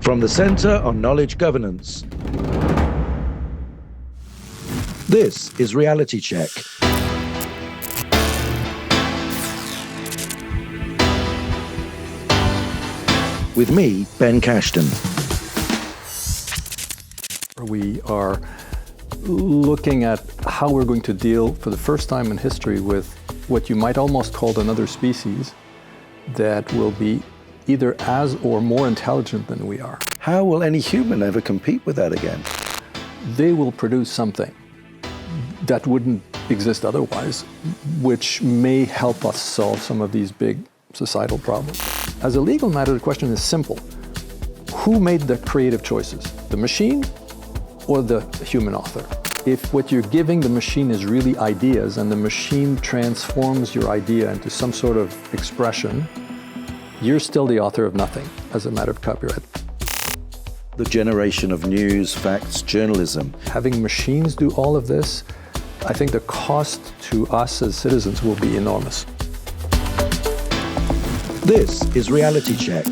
From the Center on Knowledge Governance. This is Reality Check. With me, Ben Cashdan. We are looking at how we're going to deal for the first time in history with what you might almost call another species that will be either as or more intelligent than we are. How will any human ever compete with that again? They will produce something that wouldn't exist otherwise, which may help us solve some of these big societal problems. As a legal matter, the question is simple. Who made the creative choices? The machine or the human author? If what you're giving the machine is really ideas and the machine transforms your idea into some sort of expression, you're still the author of nothing as a matter of copyright. The generation of news, facts, journalism. Having machines do all of this, I think the cost to us as citizens will be enormous. This is Reality Check.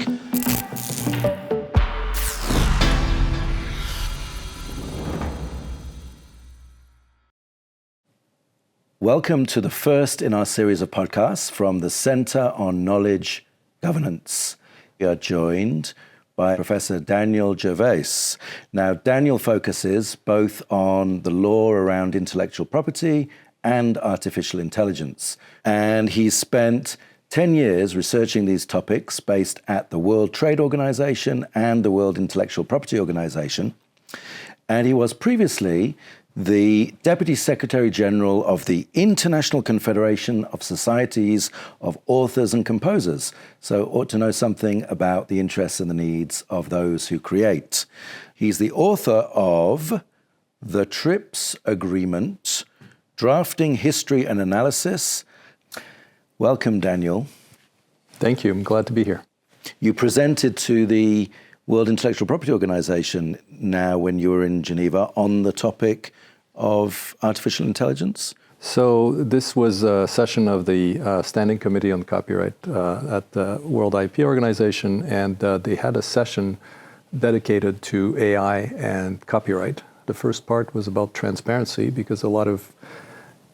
Welcome to the first in our series of podcasts from the Center on Knowledge Governance. We are joined by Professor Daniel Gervais. Now, Daniel focuses both on the law around intellectual property and artificial intelligence. And he's spent 10 years researching these topics based at the World Trade Organization and the World Intellectual Property Organization. And he was previously the Deputy Secretary General of the International Confederation of Societies of Authors and Composers, so ought to know something about the interests and the needs of those who create. He's the author of The TRIPS Agreement, Drafting History and Analysis. Welcome, Daniel. Thank you. I'm glad to be here. You presented to the World Intellectual Property Organization now when you were in Geneva on the topic of artificial intelligence. So this was a session of the Standing Committee on Copyright at the World IP Organization, and they had a session dedicated to AI and copyright. The first part was about transparency, because a lot of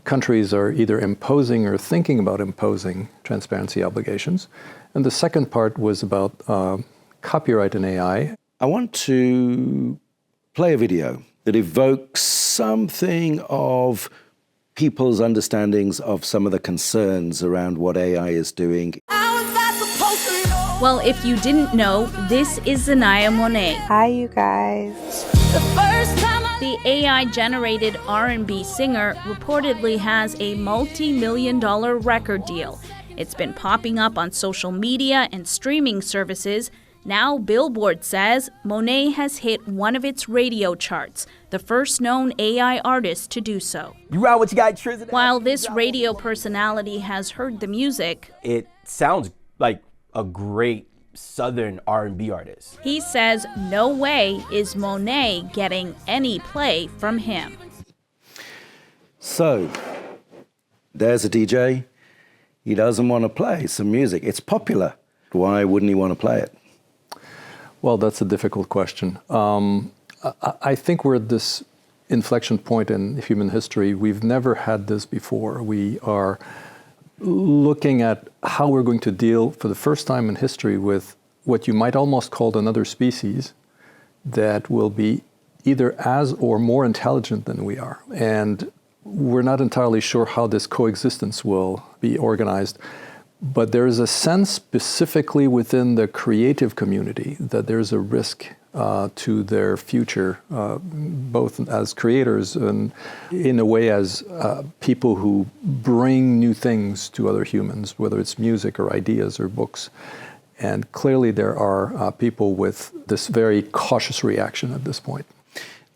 countries are either imposing or thinking about imposing transparency obligations. And the second part was about copyright and AI. I want to play a video that evokes something of people's understandings of some of the concerns around what AI is doing. Well, if you didn't know, this is Zanaya Monet. Hi, you guys. The AI-generated R&B singer reportedly has a multi-million-dollar record deal. It's been popping up on social media and streaming services. Now, Billboard says Monet has hit one of its radio charts, the first known AI artist to do so. You ride what you got, Trizzy. While this radio personality has heard the music, it sounds like a great Southern R&B artist. He says no way is Monet getting any play from him. So, there's a DJ. He doesn't want to play some music. It's popular. Why wouldn't he want to play it? Well, that's a difficult question. I think we're at this inflection point in human history. We've never had this before. We are looking at how we're going to deal for the first time in history with what you might almost call another species that will be either as or more intelligent than we are. And we're not entirely sure how this coexistence will be organized. But there is a sense specifically within the creative community that there's a risk to their future, both as creators and in a way as people who bring new things to other humans, whether it's music or ideas or books. And clearly there are people with this very cautious reaction at this point.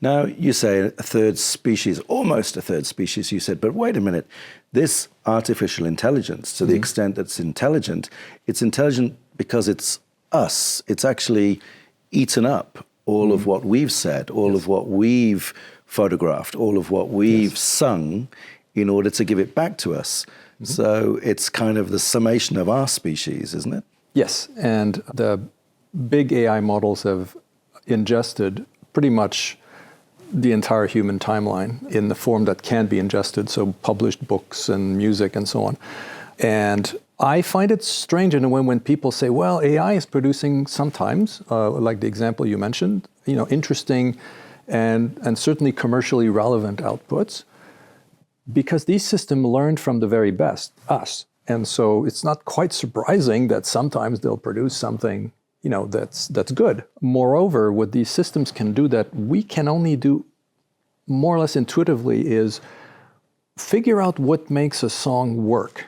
Now, you say a third species, almost a third species, you said, but wait a minute. This artificial intelligence, to the extent that it's intelligent because it's us. It's actually eaten up all of what we've said, all of what we've photographed, all of what we've sung in order to give it back to us. So it's kind of the summation of our species, isn't it? Yes, and the big AI models have ingested pretty much the entire human timeline in the form that can be ingested, so published books and music and so on. And I find it strange in a way when people say, well, AI is producing sometimes, like the example you mentioned, interesting and certainly commercially relevant outputs, because these systems learned from the very best, us. And so it's not quite surprising that sometimes they'll produce something that's good. Moreover, what these systems can do that we can only do more or less intuitively is figure out what makes a song work.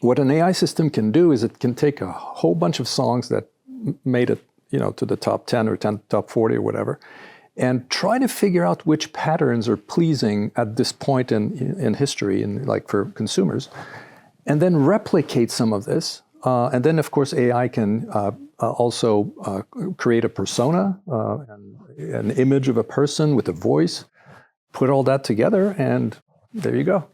What an AI system can do is it can take a whole bunch of songs that made it, to the top 10 or top 40 or whatever, and try to figure out which patterns are pleasing at this point in history, and like for consumers, and then replicate some of this. And then, of course, AI can also create a persona, an image of a person with a voice, put all that together, and there you go.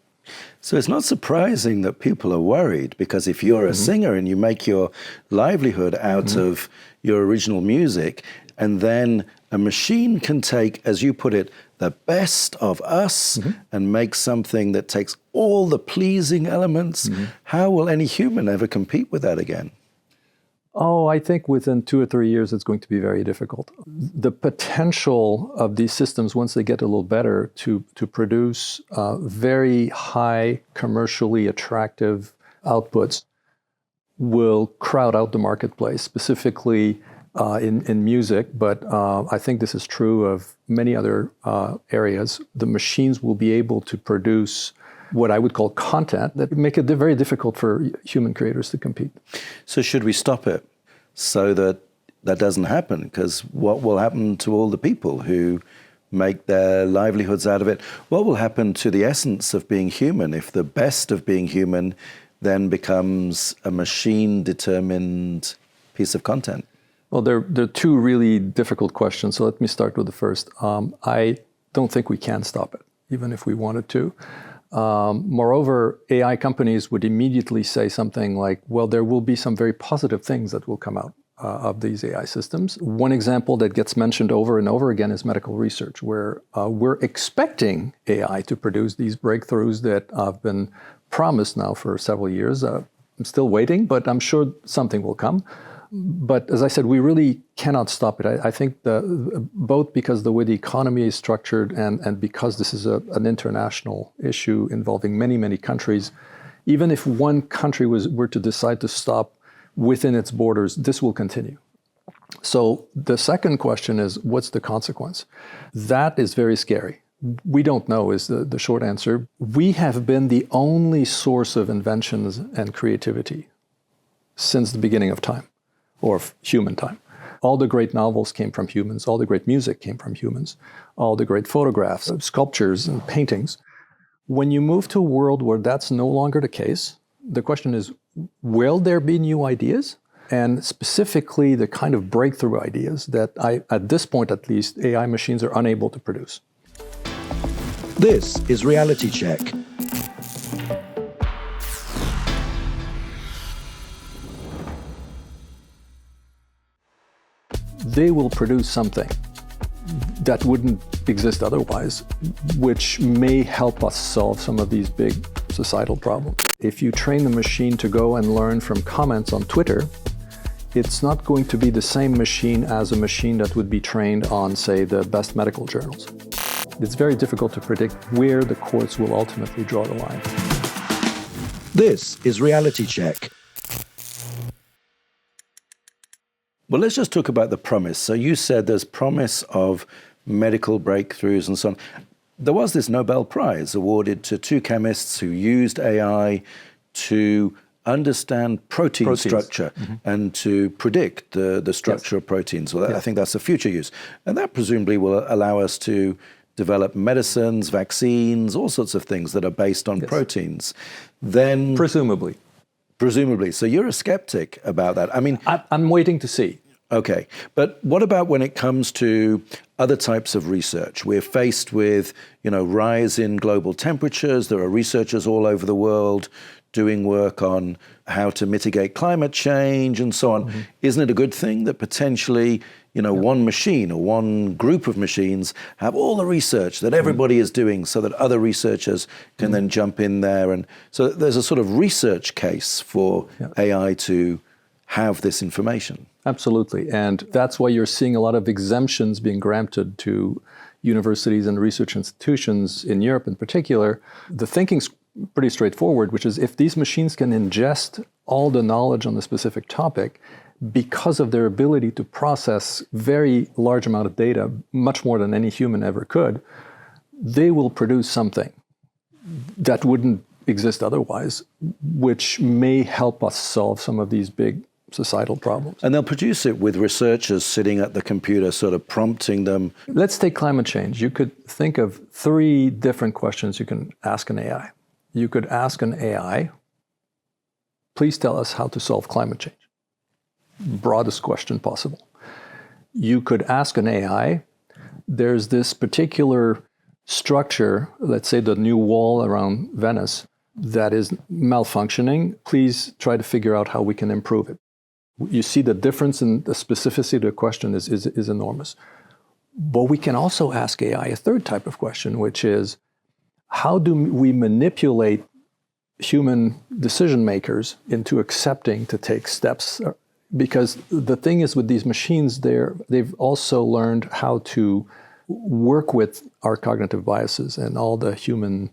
So it's not surprising that people are worried, because if you're a singer and you make your livelihood out of your original music, and then a machine can take, as you put it, the best of us and make something that takes all the pleasing elements, how will any human ever compete with that again? Oh, I think within 2 or 3 years, it's going to be very difficult. The potential of these systems, once they get a little better, to produce very high, commercially attractive outputs will crowd out the marketplace, specifically in music. But I think this is true of many other areas. The machines will be able to produce what I would call content that would make it very difficult for human creators to compete. So should we stop it so that that doesn't happen? Because what will happen to all the people who make their livelihoods out of it? What will happen to the essence of being human if the best of being human then becomes a machine-determined piece of content? Well, there are two really difficult questions, so let me start with the first. I don't think we can stop it, even if we wanted to. Moreover, AI companies would immediately say something like, well, there will be some very positive things that will come out of these AI systems. One example that gets mentioned over and over again is medical research, where we're expecting AI to produce these breakthroughs that have been promised now for several years. I'm still waiting, but I'm sure something will come. But as I said, we really cannot stop it. I think both because the way the economy is structured and because this is an international issue involving many, many countries, even if one country were to decide to stop within its borders, this will continue. So the second question is, what's the consequence? That is very scary. We don't know is the short answer. We have been the only source of inventions and creativity since the beginning of time. Or of human time. All the great novels came from humans. All the great music came from humans. All the great photographs, sculptures, and paintings. When you move to a world where that's no longer the case, the question is, will there be new ideas? And specifically, the kind of breakthrough ideas that at this point at least, AI machines are unable to produce. This is Reality Check. They will produce something that wouldn't exist otherwise, which may help us solve some of these big societal problems. If you train the machine to go and learn from comments on Twitter, it's not going to be the same machine as a machine that would be trained on, say, the best medical journals. It's very difficult to predict where the courts will ultimately draw the line. This is Reality Check. Well, let's just talk about the promise. So you said there's promise of medical breakthroughs and so on. There was this Nobel Prize awarded to two chemists who used AI to understand protein structure and to predict the structure of proteins. Well, I think that's a future use. And that presumably will allow us to develop medicines, vaccines, all sorts of things that are based on proteins. Then Presumably. So you're a skeptic about that. I mean, I'm waiting to see. Okay. But what about when it comes to other types of research? We're faced with, rise in global temperatures. There are researchers all over the world doing work on how to mitigate climate change and so on. Isn't it a good thing that potentially one machine or one group of machines have all the research that everybody is doing so that other researchers can then jump in there. And so there's a sort of research case for AI to have this information. Absolutely. And that's why you're seeing a lot of exemptions being granted to universities and research institutions in Europe in particular. The thinking's pretty straightforward, which is if these machines can ingest all the knowledge on the specific topic, because of their ability to process very large amount of data, much more than any human ever could, they will produce something that wouldn't exist otherwise, which may help us solve some of these big societal problems. And they'll produce it with researchers sitting at the computer, sort of prompting them. Let's take climate change. You could think of 3 different questions you can ask an AI. You could ask an AI, please tell us how to solve climate change. Broadest question possible. You could ask an AI, there's this particular structure, let's say the new wall around Venice, that is malfunctioning. Please try to figure out how we can improve it. You see the difference in the specificity of the question is enormous. But we can also ask AI a third type of question, which is, how do we manipulate human decision makers into accepting to take steps? Because the thing is with these machines, they've also learned how to work with our cognitive biases and all the human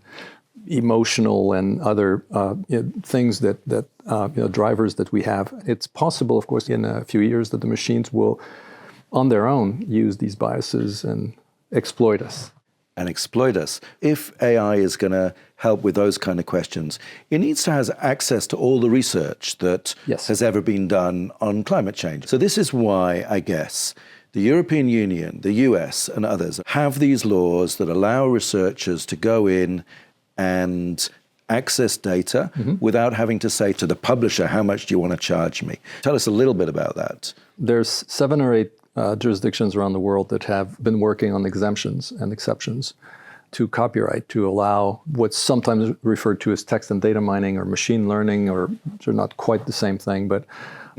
emotional and other things that drivers that we have. It's possible, of course, in a few years that the machines will, on their own, use these biases and exploit us. If AI is going to help with those kind of questions, it needs to have access to all the research that has ever been done on climate change. So this is why, I guess, the European Union, the US, and others have these laws that allow researchers to go in and access data without having to say to the publisher, how much do you want to charge me? Tell us a little bit about that. There's 7 or 8 jurisdictions around the world that have been working on exemptions and exceptions to copyright to allow what's sometimes referred to as text and data mining or machine learning, or they're not quite the same thing, but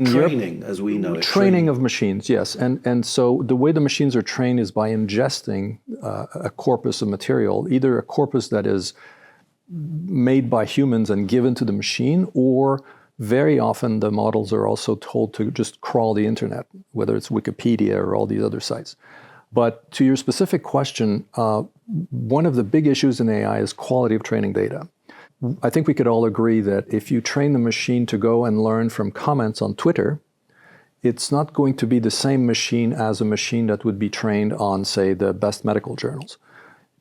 training, as we know it. Training of machines, yes. And so the way the machines are trained is by ingesting a corpus of material, either a corpus that is made by humans and given to the machine, or very often the models are also told to just crawl the internet, whether it's Wikipedia or all these other sites. But to your specific question, one of the big issues in AI is quality of training data. I think we could all agree that if you train the machine to go and learn from comments on Twitter, it's not going to be the same machine as a machine that would be trained on, say, the best medical journals.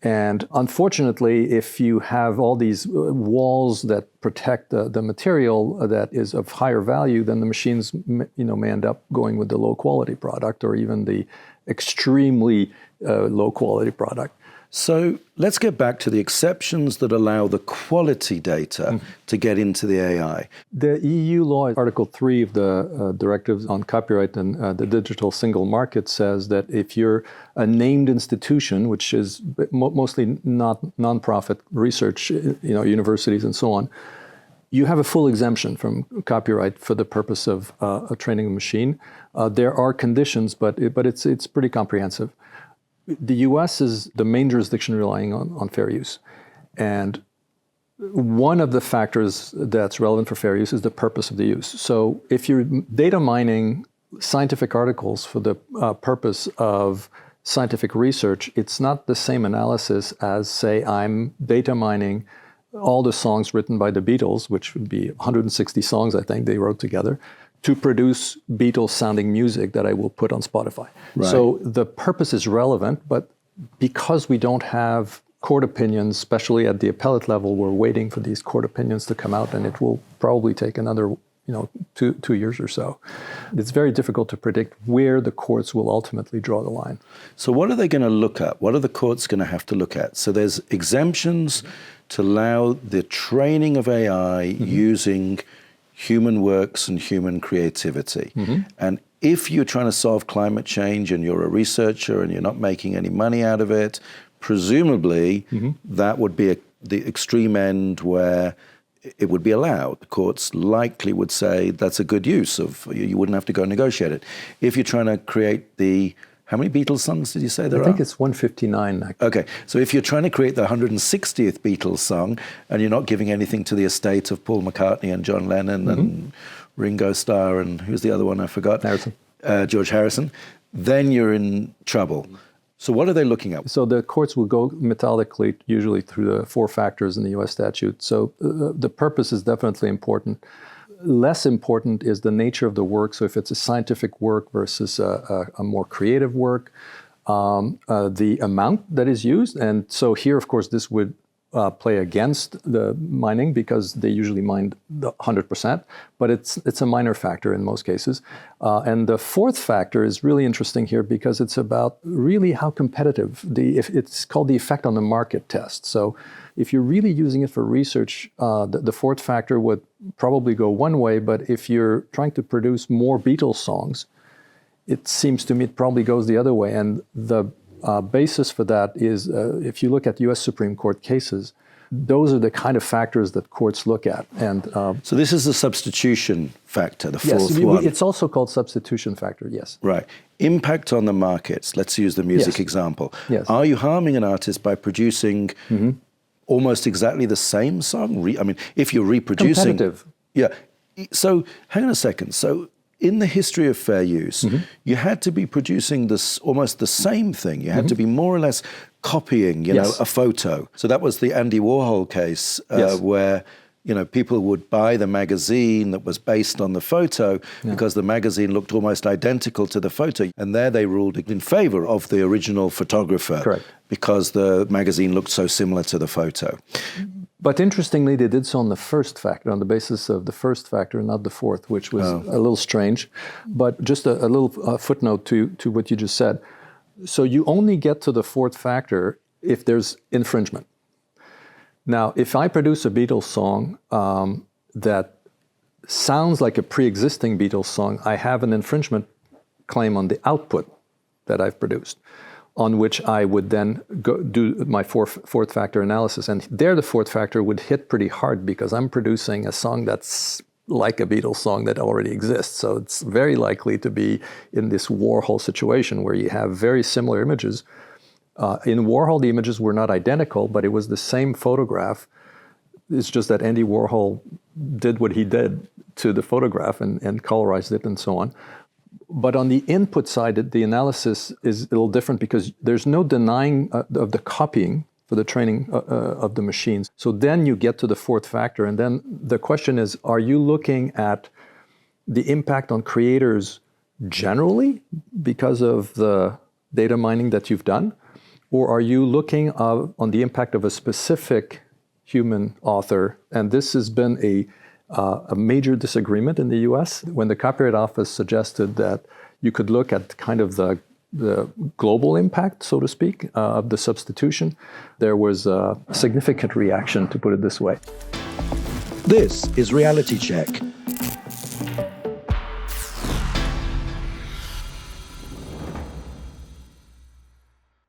And unfortunately, if you have all these walls that protect the material that is of higher value, then the machines may end up going with the low quality product or even the extremely low quality product. So let's get back to the exceptions that allow the quality data to get into the AI. The EU law, Article 3 of the Directives on Copyright and the Digital Single Market says that if you're a named institution, which is mostly not nonprofit research, universities and so on, you have a full exemption from copyright for the purpose of training a machine. There are conditions, but it's pretty comprehensive. The US is the main jurisdiction relying on fair use. And one of the factors that's relevant for fair use is the purpose of the use. So if you're data mining scientific articles for the purpose of scientific research, it's not the same analysis as, say, I'm data mining all the songs written by the Beatles, which would be 160 songs, I think, they wrote together, to produce Beatles-sounding music that I will put on Spotify. Right. So the purpose is relevant, but because we don't have court opinions, especially at the appellate level, we're waiting for these court opinions to come out, and it will probably take another 2 years or so. It's very difficult to predict where the courts will ultimately draw the line. So what are they going to look at? What are the courts going to have to look at? So there's exemptions to allow the training of AI using human works and human creativity. And if you're trying to solve climate change and you're a researcher and you're not making any money out of it, presumably that would be the extreme end where it would be allowed. The courts likely would say that's a good use of, you wouldn't have to go negotiate it. If you're trying to create how many Beatles songs did you say there are? I think it's 159. Actually. Okay, so if you're trying to create the 160th Beatles song and you're not giving anything to the estate of Paul McCartney and John Lennon and Ringo Starr and who's the other one I forgot? Harrison. George Harrison, then you're in trouble. So what are they looking at? So the courts will go methodically, usually through the 4 factors in the U.S. statute. So the purpose is definitely important. Less important is the nature of the work. So if it's a scientific work versus a more creative work, the amount that is used. And so here, of course, this would play against the mining because they usually mine the 100%, but it's a minor factor in most cases. And the 4th factor is really interesting here because it's about really how competitive it's called the effect on the market test. So if you're really using it for research, the 4th factor would probably go one way, but if you're trying to produce more Beatles songs, it seems to me it probably goes the other way. And the basis for that is if you look at U.S. Supreme Court cases, those are the kind of factors that courts look at. And so this is the substitution factor, the 4th one. It's also called substitution factor, yes. Right. Impact on the markets. Let's use the music example. Yes. Are you harming an artist by producing almost exactly the same song? If you're reproducing... Competitive. Yeah. So hang on a second. So in the history of fair use, you had to be producing almost the same thing. You had to be more or less copying, a photo. So that was the Andy Warhol case where, people would buy the magazine that was based on the photo because the magazine looked almost identical to the photo. And there they ruled in favor of the original photographer. Correct. Because the magazine looked so similar to the photo. But interestingly, they did so on the 1st factor, on the basis of the 1st factor, not the 4th, which was a little strange. But just a little footnote to what you just said. So you only get to the 4th factor if there's infringement. Now, if I produce a Beatles song that sounds like a pre-existing Beatles song, I have an infringement claim on the output that I've produced, on which I would then go do my 4th factor analysis. And there the 4th factor would hit pretty hard because I'm producing a song that's like a Beatles song that already exists. So it's very likely to be in this Warhol situation where you have very similar images. In Warhol, the images were not identical, but it was the same photograph. It's just that Andy Warhol did what he did to the photograph and colorized it and so on. But on the input side, the analysis is a little different because there's no denying of the copying for the training of the machines. So then you get to the 4th factor. And then the question is, are you looking at the impact on creators generally because of the data mining that you've done? Or are you looking on the impact of a specific human author? And this has been a major disagreement in the US when the Copyright Office suggested that you could look at kind of the global impact, so to speak, of the substitution. There was a significant reaction, to put it this way. This is Reality Check.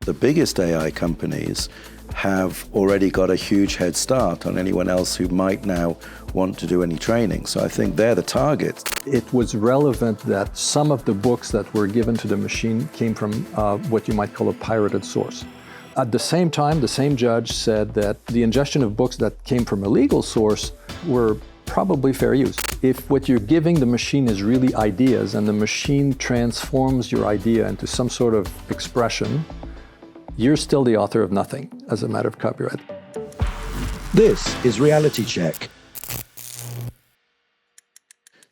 The biggest AI companies have already got a huge head start on anyone else who might now want to do any training. So I think they're the targets. It was relevant that some of the books that were given to the machine came from what you might call a pirated source. At the same time, the same judge said that the ingestion of books that came from a legal source were probably fair use. If what you're giving the machine is really ideas and the machine transforms your idea into some sort of expression, you're still the author of nothing as a matter of copyright. This is Reality Check.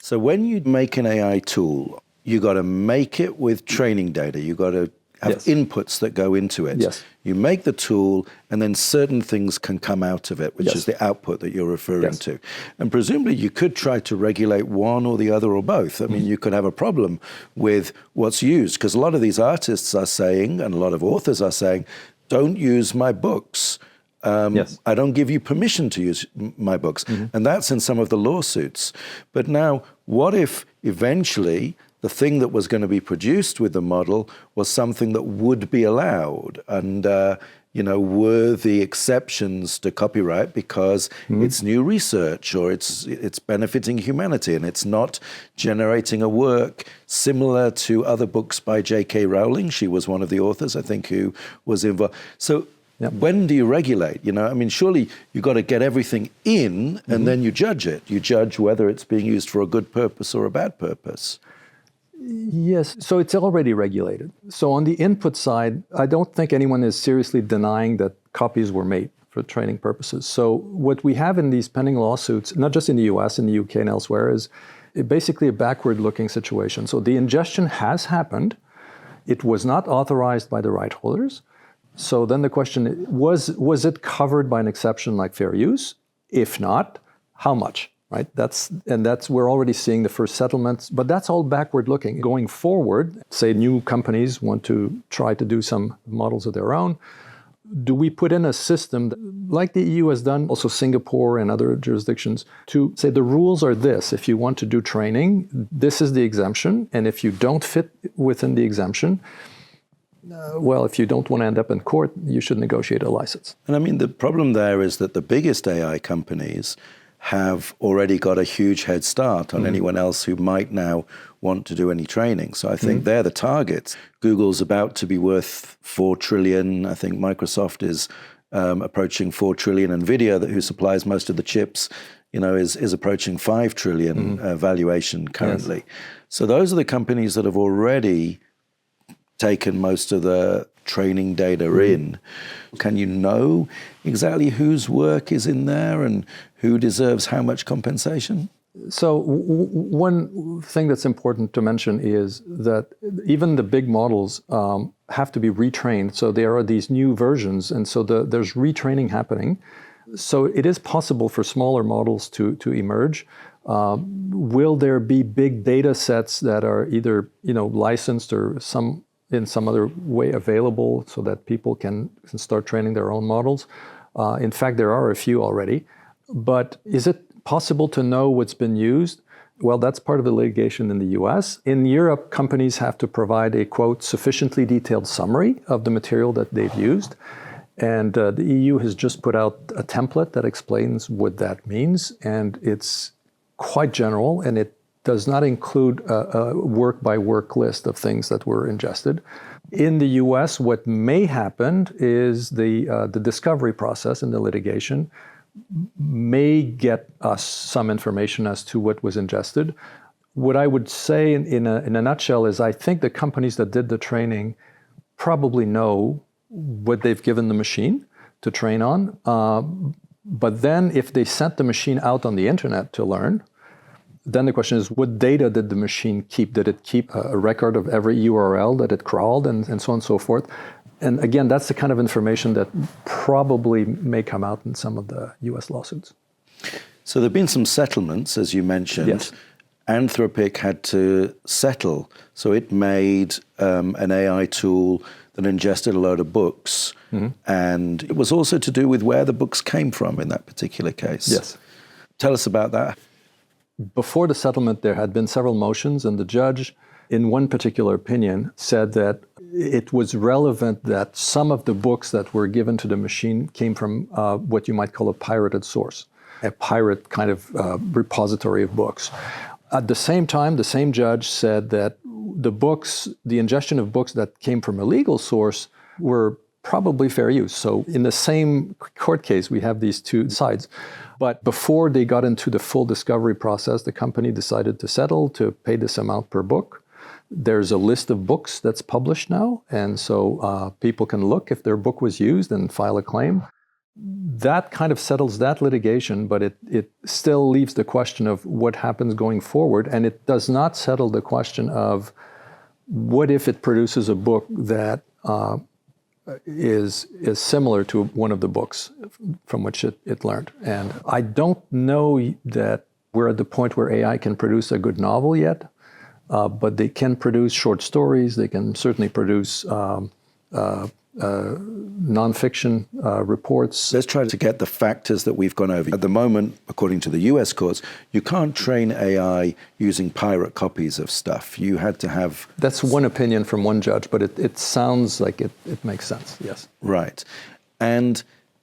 So when you make an AI tool, you got to make it with training data. You got to have inputs that go into it. Yes. You make the tool, and then certain things can come out of it, which is the output that you're referring to. And presumably you could try to regulate one or the other or both. I mean, you could have a problem with what's used, because a lot of these artists are saying, and a lot of authors are saying, don't use my books. I don't give you permission to use my books. And that's in some of the lawsuits. But now, what if eventually the thing that was going to be produced with the model was something that would be allowed and, worthy exceptions to copyright because it's new research or it's benefiting humanity and it's not generating a work similar to other books by J.K. Rowling. She was one of the authors, I think, who was involved. So when do you regulate? Surely you've got to get everything in and then you judge it. You judge whether it's being used for a good purpose or a bad purpose. Yes, so it's already regulated. So on the input side, I don't think anyone is seriously denying that copies were made for training purposes. So what we have in these pending lawsuits, not just in the US, in the UK and elsewhere, is basically a backward-looking situation. So the ingestion has happened. It was not authorized by the right holders. So then the question was it covered by an exception like fair use? If not, how much? Right? That's we're already seeing the first settlements, but that's all backward looking. Going forward, say new companies want to try to do some models of their own. Do we put in a system like the EU has done, also Singapore and other jurisdictions, to say the rules are this: if you want to do training, this is the exemption, and if you don't fit within the exemption, if you don't want to end up in court, you should negotiate a license. And the problem there is that the biggest AI companies have already got a huge head start on anyone else who might now want to do any training. So I think they're the targets. Google's about to be worth $4 trillion. I think Microsoft is approaching $4 trillion. NVIDIA, who supplies most of the chips, is approaching $5 trillion valuation currently. Yes. So those are the companies that have already taken most of the training data in. Can you know exactly whose work is in there and who deserves how much compensation? So one thing that's important to mention is that even the big models have to be retrained. So there are these new versions, and so there's retraining happening. So it is possible for smaller models to emerge. Will there be big data sets that are either licensed or in some other way available so that people can start training their own models? In fact, there are a few already. But is it possible to know what's been used? Well, that's part of the litigation in the US. In Europe, companies have to provide a, quote, sufficiently detailed summary of the material that they've used. And the EU has just put out a template that explains what that means. And it's quite general, and it does not include a work-by-work list of things that were ingested. In the US, what may happen is the discovery process in the litigation may get us some information as to what was ingested. What I would say in a nutshell is I think the companies that did the training probably know what they've given the machine to train on. But then if they sent the machine out on the internet to learn, then the question is, what data did the machine keep? Did it keep a record of every URL that it crawled and so on and so forth? And again, that's the kind of information that probably may come out in some of the US lawsuits. So there have been some settlements, as you mentioned. Yes. Anthropic had to settle. So it made an AI tool that ingested a load of books. And it was also to do with where the books came from in that particular case. Yes. Tell us about that. Before the settlement, there had been several motions, and the judge, in one particular opinion, said that it was relevant that some of the books that were given to the machine came from what you might call a pirated source, a pirate kind of repository of books. At the same time, the same judge said that the ingestion of books that came from a legal source were probably fair use. So in the same court case, we have these two sides. But before they got into the full discovery process, the company decided to settle to pay this amount per book. There's a list of books that's published now, and so people can look if their book was used and file a claim. That kind of settles that litigation, but it still leaves the question of what happens going forward, and it does not settle the question of what if it produces a book that is similar to one of the books from which it learned. And I don't know that we're at the point where AI can produce a good novel yet, but they can produce short stories. They can certainly produce nonfiction reports. Let's try to get the factors that we've gone over. At the moment, according to the US courts, you can't train AI using pirate copies of stuff. You had to have... That's one opinion from one judge, but it sounds like it makes sense, yes. Right. And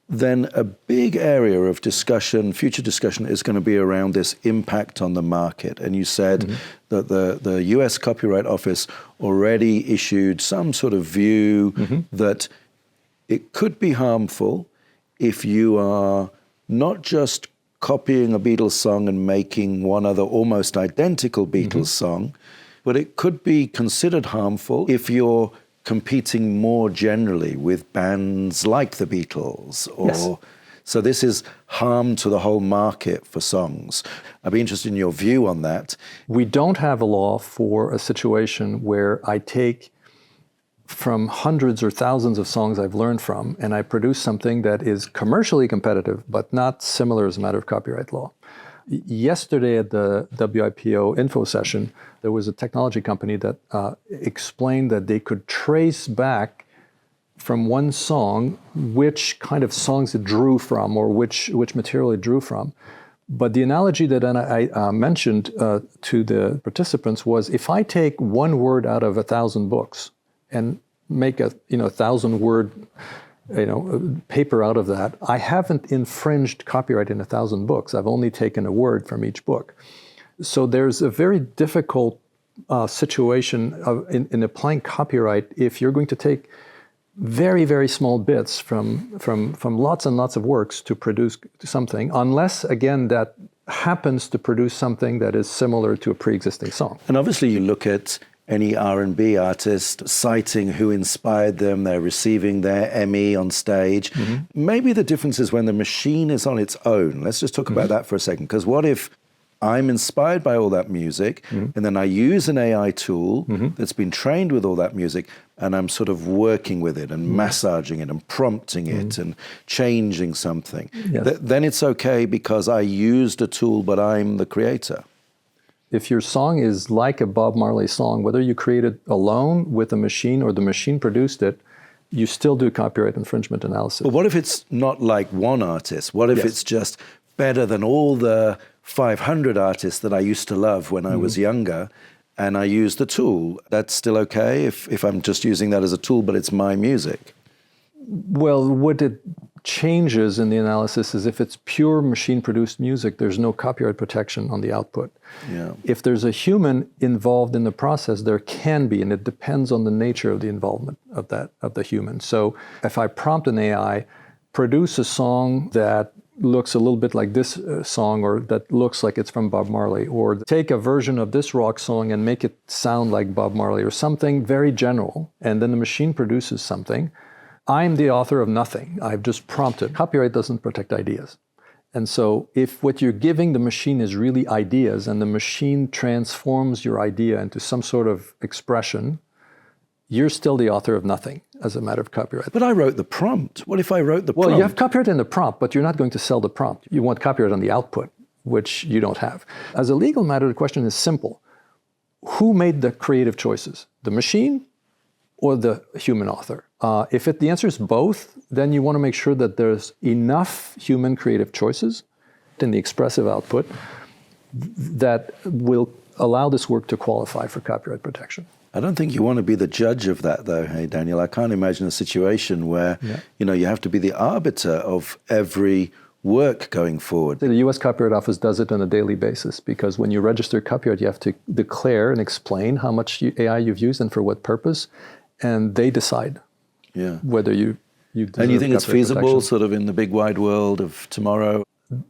then a big area of discussion, future discussion, is going to be around this impact on the market. And you said that the US Copyright Office already issued some sort of view that it could be harmful if you are not just copying a Beatles song and making one other almost identical Beatles song, but it could be considered harmful if you're competing more generally with bands like the Beatles. So this is harm to the whole market for songs. I'd be interested in your view on that. We don't have a law for a situation where I take from hundreds or thousands of songs I've learned from and I produce something that is commercially competitive but not similar as a matter of copyright law. Yesterday at the WIPO info session, there was a technology company that explained that they could trace back from one song which kind of songs it drew from or which material it drew from. But the analogy that I mentioned to the participants was if I take one word out of 1,000 books and make a 1,000-word paper out of that, I haven't infringed copyright in 1,000 books. I've only taken a word from each book. So there's a very difficult situation in applying copyright if you're going to take very, very small bits from lots and lots of works to produce something, unless, again, that happens to produce something that is similar to a pre-existing song. And obviously you look at any R&B artist citing who inspired them, they're receiving their Emmy on stage. Maybe the difference is when the machine is on its own. Let's just talk about that for a second, because what if I'm inspired by all that music and then I use an AI tool that's been trained with all that music and I'm sort of working with it and massaging it and prompting it and changing something. Then it's okay because I used a tool, but I'm the creator. If your song is like a Bob Marley song, whether you create it alone with a machine or the machine produced it, you still do copyright infringement analysis. But what if it's not like one artist? What if it's just better than all the 500 artists that I used to love when I was younger and I used the tool? That's still okay if I'm just using that as a tool, but it's my music? Well, what it changes in the analysis is if it's pure machine-produced music, there's no copyright protection on the output. If there's a human involved in the process, there can be, and it depends on the nature of the involvement of the human. So if I prompt an AI, produce a song that looks a little bit like this song, or that looks like it's from Bob Marley, or take a version of this rock song and make it sound like Bob Marley, or something very general, and then the machine produces something, I'm the author of nothing. I've just prompted. Copyright doesn't protect ideas. And so if what you're giving the machine is really ideas and the machine transforms your idea into some sort of expression, you're still the author of nothing as a matter of copyright. But I wrote the prompt. What if I wrote the prompt? Well, you have copyright in the prompt, but you're not going to sell the prompt. You want copyright on the output, which you don't have. As a legal matter, the question is simple. Who made the creative choices? The machine or the human author? If the answer is both, then you want to make sure that there's enough human creative choices in the expressive output that will allow this work to qualify for copyright protection. I don't think you want to be the judge of that, though, hey, Daniel. I can't imagine a situation where, you have to be the arbiter of every work going forward. The U.S. Copyright Office does it on a daily basis because when you register copyright, you have to declare and explain how much AI you've used and for what purpose, and they decide whether you deserve And you think it's feasible, protection. sort of in the big wide world of tomorrow?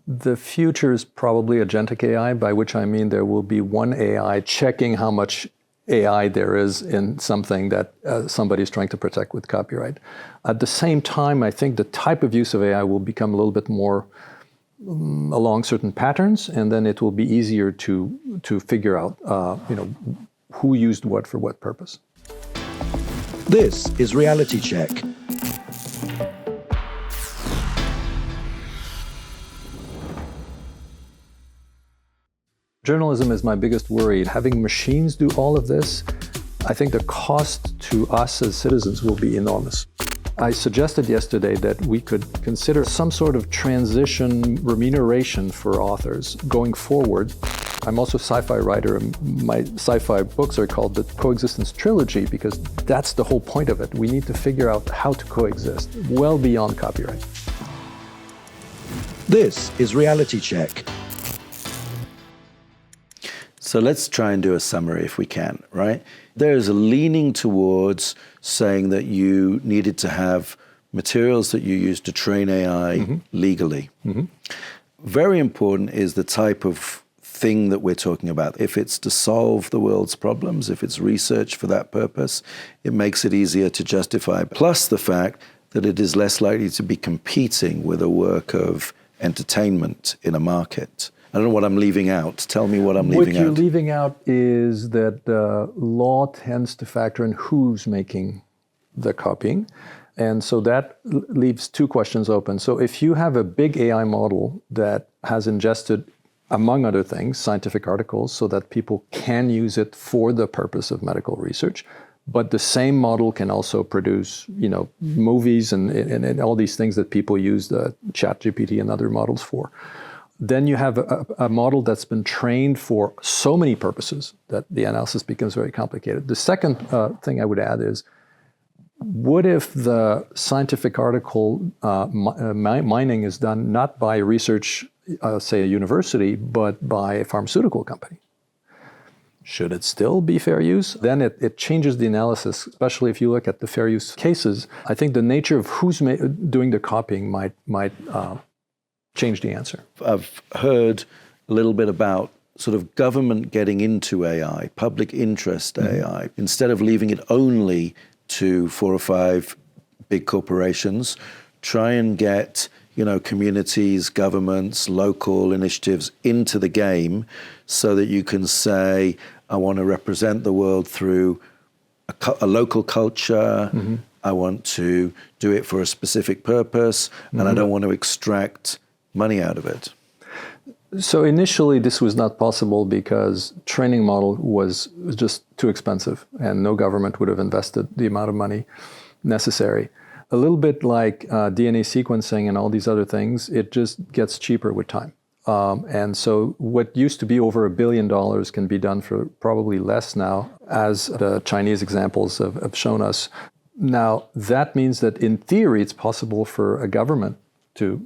The future is probably agentic AI, by which I mean there will be one AI checking how much AI there is in something that somebody's trying to protect with copyright. At the same time, I think the type of use of AI will become a little bit more along certain patterns, and then it will be easier to figure out, who used what for what purpose. This is Reality Check. Journalism is my biggest worry. Having machines do all of this, I think the cost to us as citizens will be enormous. I suggested yesterday that we could consider some sort of transition remuneration for authors going forward. I'm also a sci-fi writer, and my sci-fi books are called the Coexistence Trilogy because that's the whole point of it. We need to figure out how to coexist well beyond copyright. This is Reality Check. So let's try and do a summary if we can, right? There is a leaning towards saying that you needed to have materials that you use to train AI legally. Very important is the type of thing that we're talking about. If it's to solve the world's problems, if it's research for that purpose, it makes it easier to justify. Plus the fact that it is less likely to be competing with a work of entertainment in a market. I don't know what I'm leaving out. Tell me what I'm leaving out. What you're leaving out is that law tends to factor in who's making the copying. And so that leaves two questions open. So if you have a big AI model that has ingested, among other things, scientific articles so that people can use it for the purpose of medical research, but the same model can also produce, movies and all these things that people use the ChatGPT and other models for. Then you have a model that's been trained for so many purposes that the analysis becomes very complicated. The second thing I would add is, what if the scientific article mining is done not by research, say a university, but by a pharmaceutical company? Should it still be fair use? Then it changes the analysis, especially if you look at the fair use cases. I think the nature of who's doing the copying might change the answer. I've heard a little bit about sort of government getting into AI, public interest AI, instead of leaving it only to 4 or 5 big corporations, try and get, communities, governments, local initiatives into the game so that you can say, I want to represent the world through a local culture. I want to do it for a specific purpose, and I don't want to extract money out of it. So initially, this was not possible because training model was just too expensive, and no government would have invested the amount of money necessary. A little bit like DNA sequencing and all these other things, it just gets cheaper with time. And so what used to be over $1 billion can be done for probably less now, as the Chinese examples have shown us. Now, that means that in theory, it's possible for a government to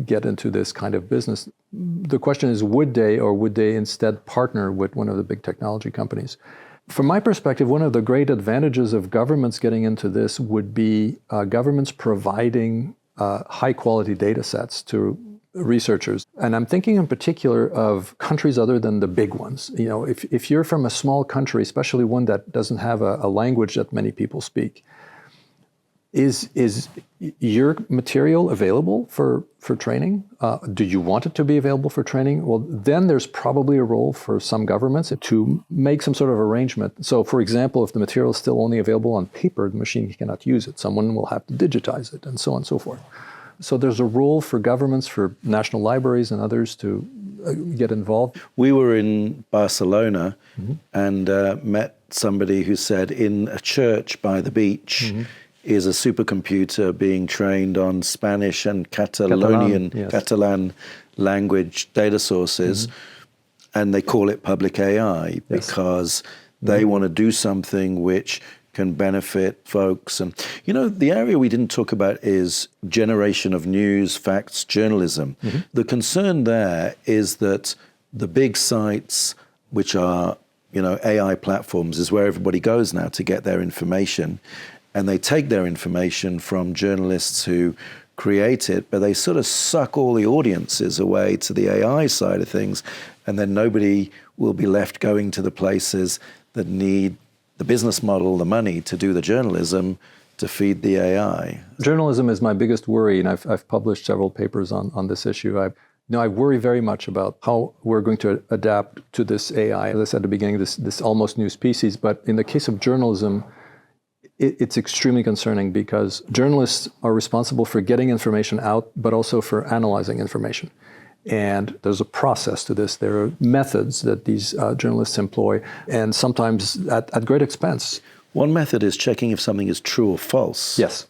get into this kind of business. The question is, would they instead partner with one of the big technology companies? From my perspective, one of the great advantages of governments getting into this would be governments providing high-quality data sets to researchers. And I'm thinking in particular of countries other than the big ones. If you're from a small country, especially one that doesn't have a language that many people speak, is your material available for training? Do you want it to be available for training? Well, then there's probably a role for some governments to make some sort of arrangement. So, for example, if the material is still only available on paper, the machine cannot use it. Someone will have to digitize it, and so on and so forth. So there's a role for governments, for national libraries and others to get involved. We were in Barcelona and met somebody who said in a church by the beach, is a supercomputer being trained on Spanish and Catalan language data sources, and they call it public AI because they want to do something which can benefit folks. And, the area we didn't talk about is generation of news, facts, journalism. The concern there is that the big sites, which are, AI platforms, is where everybody goes now to get their information. And they take their information from journalists who create it, but they sort of suck all the audiences away to the AI side of things. And then nobody will be left going to the places that need the business model, the money to do the journalism to feed the AI. Journalism is my biggest worry, and I've published several papers on this issue. I worry very much about how we're going to adapt to this AI. As I said at the beginning, this almost new species. But in the case of journalism, it's extremely concerning because journalists are responsible for getting information out, but also for analyzing information. And there's a process to this. There are methods that these journalists employ, and sometimes at great expense. One method is checking if something is true or false. Yes.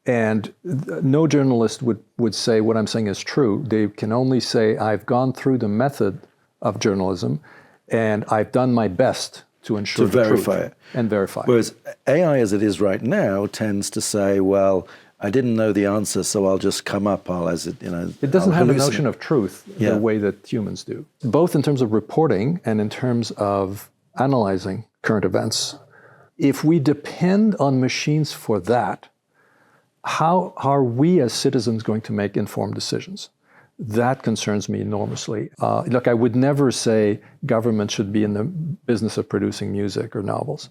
And no journalist would say what I'm saying is true. They can only say, I've gone through the method of journalism and I've done my best to ensure to the verify truth it. And verify. Whereas AI as it is right now tends to say, well, I didn't know the answer, so I'll just come up, It doesn't have a notion of truth the way that humans do, both in terms of reporting and in terms of analyzing current events. If we depend on machines for that, how are we as citizens going to make informed decisions? That concerns me enormously. Look, I would never say government should be in the business of producing music or novels.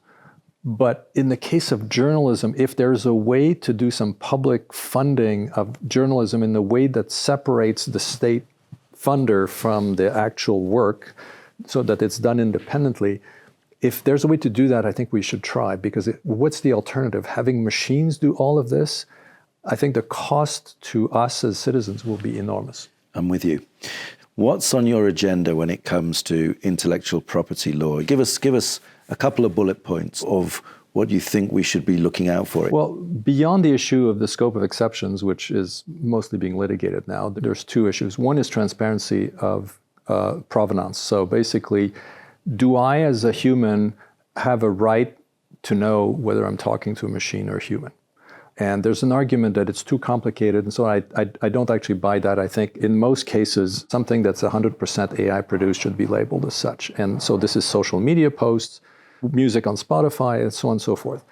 But in the case of journalism, if there's a way to do some public funding of journalism in the way that separates the state funder from the actual work so that it's done independently, if there's a way to do that, I think we should try, because what's the alternative? Having machines do all of this? I think the cost to us as citizens will be enormous. I'm with you. What's on your agenda when it comes to intellectual property law? Give us a couple of bullet points of what you think we should be looking out for. Well, beyond the issue of the scope of exceptions, which is mostly being litigated now, there's two issues. One is transparency of provenance. So basically, do I as a human have a right to know whether I'm talking to a machine or a human? And there's an argument that it's too complicated, and so I don't actually buy that. I think in most cases, something that's 100% AI produced should be labeled as such. And so this is social media posts, music on Spotify, and so on and so forth.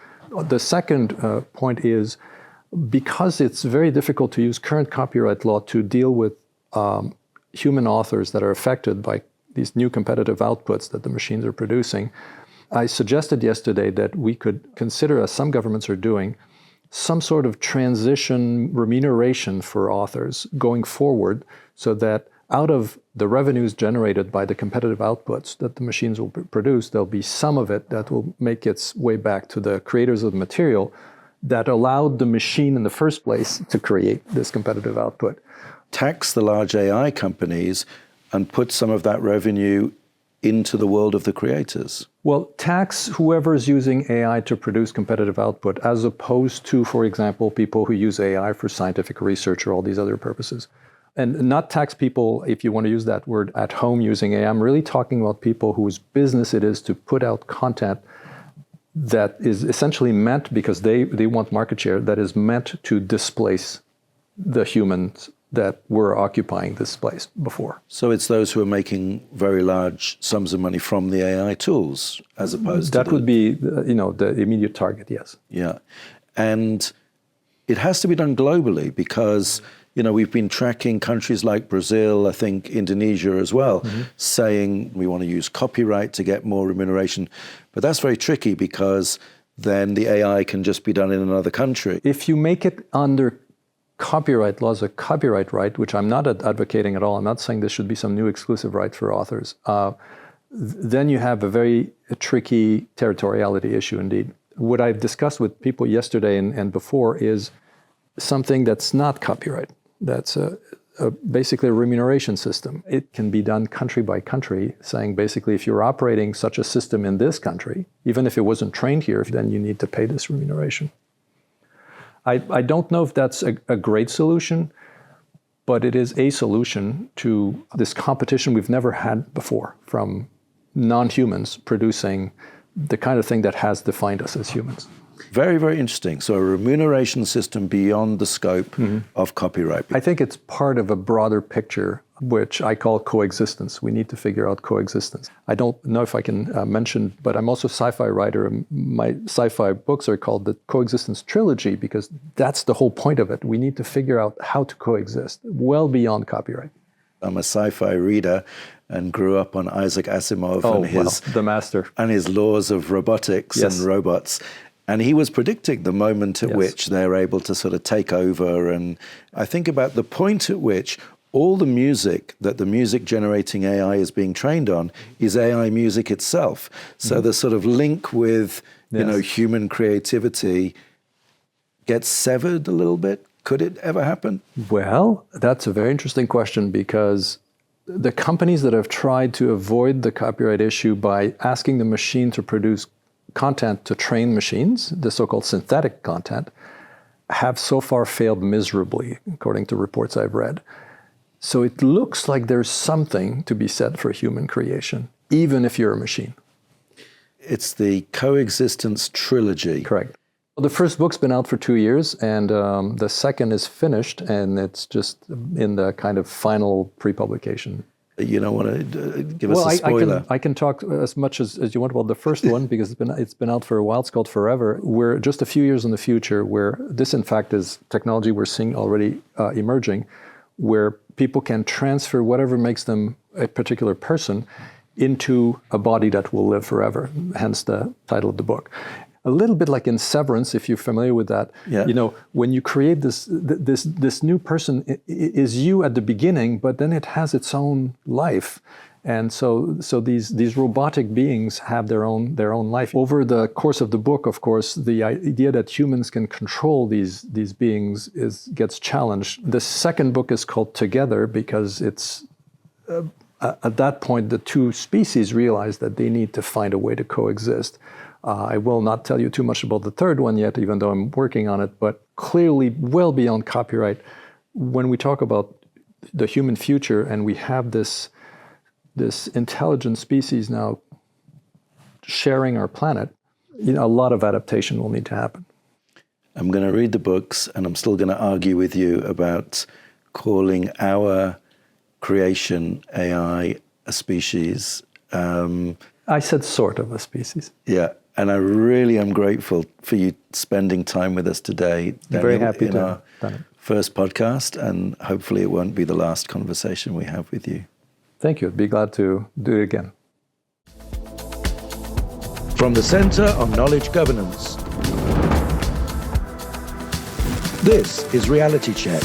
The second point is, because it's very difficult to use current copyright law to deal with human authors that are affected by these new competitive outputs that the machines are producing, I suggested yesterday that we could consider, as some governments are doing, some sort of transition remuneration for authors going forward, so that out of the revenues generated by the competitive outputs that the machines will produce, there'll be some of it that will make its way back to the creators of the material that allowed the machine in the first place to create this competitive output. Tax the large AI companies and put some of that revenue into the world of the creators. Well, tax whoever's using AI to produce competitive output, as opposed to, for example, people who use AI for scientific research or all these other purposes. And not tax people, if you want to use that word, at home using AI. I'm really talking about people whose business it is to put out content that is essentially meant, because they want market share, that is meant to displace the humans that were occupying this place before. So it's those who are making very large sums of money from the AI tools, as opposed to that would be, the immediate target, yes. Yeah, and it has to be done globally, because we've been tracking countries like Brazil, I think Indonesia as well, saying we want to use copyright to get more remuneration, but that's very tricky, because then the AI can just be done in another country. If you make it under copyright laws, a copyright right, which I'm not advocating at all. I'm not saying this should be some new exclusive right for authors. Then you have a very tricky territoriality issue indeed. What I've discussed with people yesterday and before is something that's not copyright. That's basically a remuneration system. It can be done country by country, saying basically if you're operating such a system in this country, even if it wasn't trained here, then you need to pay this remuneration. I don't know if that's a great solution, but it is a solution to this competition we've never had before from non-humans producing the kind of thing that has defined us as humans. Very, very interesting. So a remuneration system beyond the scope of copyright. I think it's part of a broader picture, which I call coexistence. We need to figure out coexistence. I don't know if I can mention, but I'm also a sci-fi writer. And my sci-fi books are called the Coexistence Trilogy, because that's the whole point of it. We need to figure out how to coexist well beyond copyright. I'm a sci-fi reader and grew up on Isaac Asimov the master. And his laws of robotics and robots. And he was predicting the moment at which they're able to sort of take over. And I think about the point at which all the music that the music generating AI is being trained on is AI music itself. So the sort of link with, human creativity gets severed a little bit. Could it ever happen? Well, that's a very interesting question, because the companies that have tried to avoid the copyright issue by asking the machine to produce content to train machines, the so-called synthetic content, have so far failed miserably, according to reports I've read. So it looks like there's something to be said for human creation, even if you're a machine. It's the Coexistence Trilogy. Correct. Well, the first book's been out for 2 years, and the second is finished, and it's just in the kind of final pre-publication. You don't want to give us a spoiler? I can talk as much as you want about the first one, because it's been out for a while. It's called Forever. We're just a few years in the future, where this, in fact, is technology we're seeing already emerging, where people can transfer whatever makes them a particular person into a body that will live forever, hence the title of the book. A little bit like in Severance, if you're familiar with that. Yeah. You know, when you create this new person, is you at the beginning, but then it has its own life. And so these robotic beings have their own life. Over the course of the book, of course, the idea that humans can control these beings gets challenged. The second book is called Together, because it's at that point the two species realize that they need to find a way to coexist. I will not tell you too much about the third one yet, even though I'm working on it, but clearly well beyond copyright. When we talk about the human future and we have this intelligent species now sharing our planet, you know, a lot of adaptation will need to happen. I'm going to read the books, and I'm still going to argue with you about calling our creation, AI, a species. I said sort of a species. Yeah, and I really am grateful for you spending time with us today. I'm very happy in to our have done it. first podcast, and hopefully it won't be the last conversation we have with you. Thank you. I'd be glad to do it again. From the Center on Knowledge Governance, this is Reality Check.